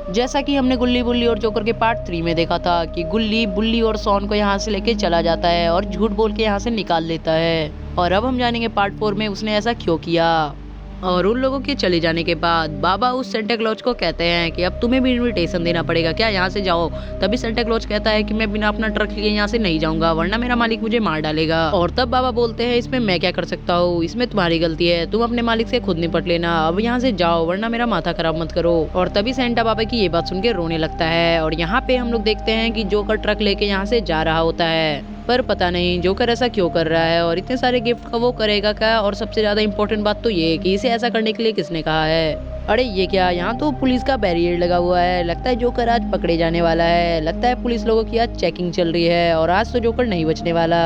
जैसा कि हमने गुल्ली बुल्ली और जोकर के पार्ट 3 में देखा था कि गुल्ली बुल्ली और शॉन को यहाँ से लेके चला जाता है और झूठ बोल के यहाँ से निकाल लेता है। और अब हम जानेंगे पार्ट 4 में उसने ऐसा क्यों किया। और उन लोगों के चले जाने के बाद बाबा उस सेंटा क्लॉज को कहते हैं कि अब तुम्हें भी इनविटेशन देना पड़ेगा क्या, यहाँ से जाओ। तभी सेंटा क्लॉज कहता है कि मैं बिना अपना ट्रक लिए यहाँ से नहीं जाऊंगा, वरना मेरा मालिक मुझे मार डालेगा। और तब बाबा बोलते हैं इसमें मैं क्या कर सकता हूँ, इसमें तुम्हारी गलती है, तुम अपने मालिक से खुद निपट लेना, अब यहाँ से जाओ वरना मेरा माथा खराब मत करो। और तभी सेंटा बाबा की ये बात सुन के रोने लगता है। और यहाँ पे हम लोग देखते हैं कि जोकर ट्रक लेके यहाँ से जा रहा होता है, पर पता नहीं जोकर ऐसा क्यों कर रहा है और इतने सारे गिफ्ट का वो करेगा क्या। और सबसे ज्यादा इम्पोर्टेंट बात तो ये है कि इसे ऐसा करने के लिए किसने कहा है। अरे ये क्या, यहाँ तो पुलिस का बैरियर लगा हुआ है, लगता है जोकर आज पकड़े जाने वाला है। लगता है पुलिस लोगों की आज चेकिंग चल रही है और आज तो जोकर नहीं बचने वाला।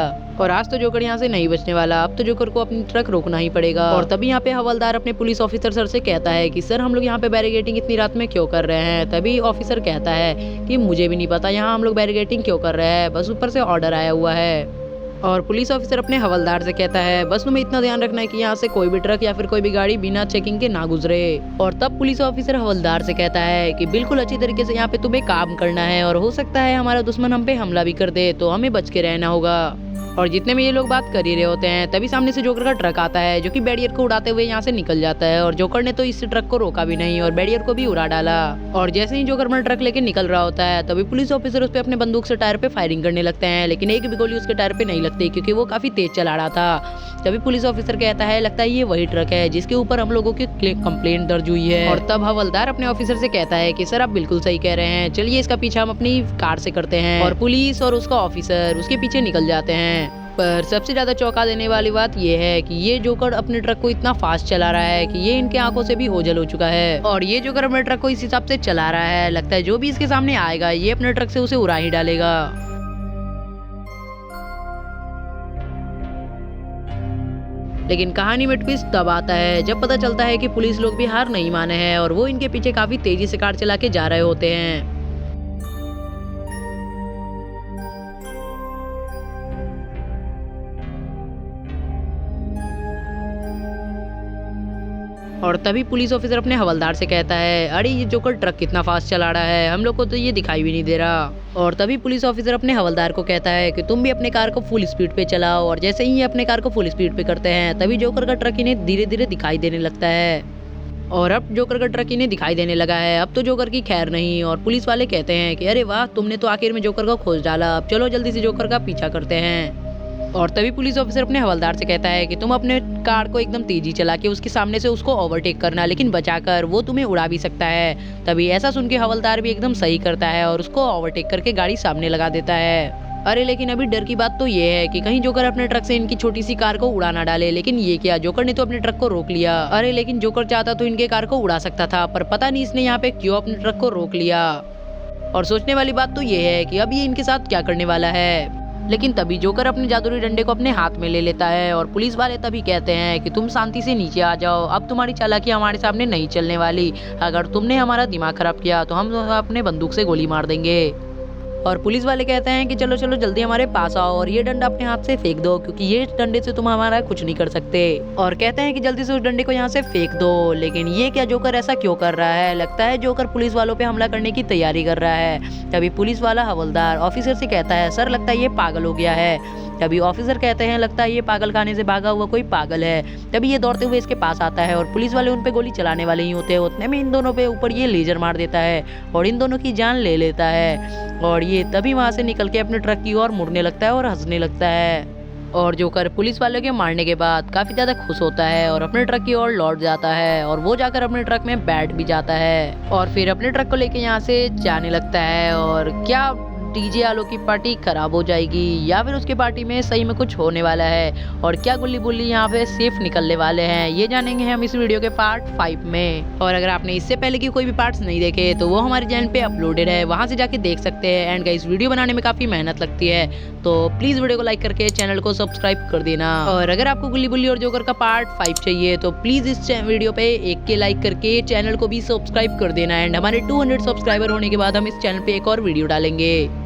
यहाँ से नहीं बचने वाला, अब तो जोकर को अपनी ट्रक रोकना ही पड़ेगा। और तभी यहाँ पे हवलदार अपने पुलिस ऑफिसर सर से कहता है कि सर हम लोग यहाँ पे बैरिकेडिंग इतनी रात में क्यों कर रहे हैं। तभी ऑफिसर कहता है कि मुझे भी नहीं पता यहाँ हम लोग बैरिकेडिंग क्यों कर रहे हैं, बस ऊपर से ऑर्डर आया हुआ है। और पुलिस ऑफिसर अपने हवलदार से कहता है बस तुम्हें इतना ध्यान रखना है कि यहाँ से कोई भी ट्रक या फिर कोई भी गाड़ी बिना चेकिंग के ना गुजरे। और तब पुलिस ऑफिसर हवलदार से कहता है कि बिल्कुल अच्छी तरीके से यहाँ पे तुम्हें काम करना है और हो सकता है हमारा दुश्मन हम पे हमला भी कर दे, तो हमें बच के रहना होगा। और जितने में ये लोग बात कर ही रहे होते हैं तभी सामने से जोकर का ट्रक आता है जो कि बैरियर को उड़ाते हुए यहाँ से निकल जाता है। और जोकर ने तो इस ट्रक को रोका भी नहीं और बैरियर को भी उड़ा डाला। और जैसे ही जोकर अपना ट्रक लेके निकल रहा होता है तभी पुलिस ऑफिसर उस पे अपने बंदूक से टायर पे फायरिंग करने लगते हैं, लेकिन एक भी गोली उसके टायर पे नहीं लगती क्योंकि वो काफी तेज चला रहा था। तभी पुलिस ऑफिसर कहता है लगता है ये वही ट्रक है जिसके ऊपर हम लोगों की कंप्लेंट दर्ज हुई है। और तब हवलदार अपने ऑफिसर से कहता है कि सर आप बिल्कुल सही कह रहे हैं, चलिए इसका पीछा हम अपनी कार से करते हैं। और पुलिस और उसका ऑफिसर उसके पीछे निकल जाते हैं। पर सबसे ज्यादा चौंका देने वाली बात यह है कि ये जोकर अपने ट्रक को इतना फास्ट चला रहा है कि ये इनके आंखों से भी ओझल हो चुका है। और ये जोकर अपने ट्रक को इस हिसाब से चला रहा है, लगता है जो भी इसके सामने आएगा ये अपने ट्रक से उसे उड़ा ही डालेगा। लेकिन कहानी में ट्विस्ट तब आता है जब पता चलता है कि पुलिस लोग भी हार नहीं माने हैं और वो इनके पीछे काफी तेजी से कार चला के जा रहे होते हैं। और तभी पुलिस ऑफिसर अपने हवलदार से कहता है अरे ये जोकर ट्रक कितना फास्ट चला रहा है, हम लोग को तो ये दिखाई भी नहीं दे रहा। और तभी पुलिस ऑफिसर अपने हवलदार को कहता है कि तुम भी अपने कार को फुल स्पीड पे चलाओ। और जैसे ही ये अपने कार को फुल स्पीड पे करते हैं तभी जोकर का ट्रक इन्हें धीरे धीरे दिखाई देने लगता है। और अब जोकर का ट्रक इन्हें दिखाई देने लगा है, अब तो जोकर की खैर नहीं। और पुलिस वाले कहते हैं कि अरे वाह तुमने तो आखिर में जोकर को खोज डाला, अब चलो जल्दी से जोकर का पीछा करते हैं। और तभी पुलिस ऑफिसर अपने हवलदार से कहता है कि तुम अपने कार को एकदम तेजी चला के उसके सामने से उसको ओवरटेक करना, लेकिन बचाकर, वो तुम्हें उड़ा भी सकता है। तभी ऐसा सुन के हवलदार भी एकदम सही करता है और उसको ओवरटेक करके गाड़ी सामने लगा देता है। अरे लेकिन अभी डर की बात तो ये है कि कहीं जोकर अपने ट्रक से इनकी छोटी सी कार को उड़ा ना डाले। लेकिन ये क्या, जोकर ने तो अपने ट्रक को रोक लिया। अरे लेकिन जोकर चाहता तो इनके कार को उड़ा सकता था, पर पता नहीं इसने यहाँ पे क्यों अपने ट्रक को रोक लिया। और सोचने वाली बात तो ये है कि अब ये इनके साथ क्या करने वाला है। लेकिन तभी जोकर अपने जादुई डंडे को अपने हाथ में ले लेता है और पुलिस वाले तभी कहते हैं कि तुम शांति से नीचे आ जाओ, अब तुम्हारी चालाकी हमारे सामने नहीं चलने वाली, अगर तुमने हमारा दिमाग खराब किया तो हम अपने बंदूक से गोली मार देंगे। और पुलिस वाले कहते हैं कि चलो चलो जल्दी हमारे पास आओ और ये डंडा अपने हाथ से फेंक दो क्योंकि ये डंडे से तुम हमारा कुछ नहीं कर सकते। और कहते हैं कि जल्दी से उस डंडे को यहाँ से फेंक दो। लेकिन ये क्या, जोकर ऐसा क्यों कर रहा है, लगता है जोकर पुलिस वालों पे हमला करने की तैयारी कर रहा है। तभी पुलिस वाला हवलदार ऑफिसर से कहता है सर लगता है ये पागल हो गया है। तभी ऑफिसर कहते हैं लगता है ये पागल खाने से भागा हुआ कोई पागल है। तभी ये दौड़ते हुए इसके पास आता है और पुलिस वाले उन पे गोली चलाने वाले ही होते हैं, उतने में इन दोनों पे ऊपर ये लेजर मार देता है और इन दोनों की जान ले लेता है। और ये तभी वहां से निकल के अपने ट्रक की ओर मुड़ने लगता है और हंसने लगता है। और जोकर पुलिस वालों के मारने के बाद काफी ज्यादा खुश होता है और अपने ट्रक की ओर लौट जाता है और वो जाकर अपने ट्रक में बैठ भी जाता है और फिर अपने ट्रक को लेके यहाँ से जाने लगता है। और क्या डीजे आलो की पार्टी खराब हो जाएगी या फिर उसकी पार्टी में सही में कुछ होने वाला है, और क्या गुल्ली बुल्ली यहाँ पे सेफ निकलने वाले हैं, ये जानेंगे हम इस वीडियो के पार्ट 5 में। और अगर आपने इससे पहले की कोई भी पार्ट्स नहीं देखे तो वो हमारे चैनल पे अपलोडेड है, वहां से जाके देख सकते हैं। एंड गाइस वीडियो बनाने में काफी मेहनत लगती है तो प्लीज वीडियो को लाइक करके चैनल को सब्सक्राइब कर देना। और अगर आपको गुल्ली बुल्ली और जोकर का पार्ट 5 चाहिए तो प्लीज इस वीडियो पे एक के लाइक करके चैनल को भी सब्सक्राइब कर देना। एंड हमारे 200 सब्सक्राइबर होने के बाद हम इस चैनल पे एक और वीडियो डालेंगे।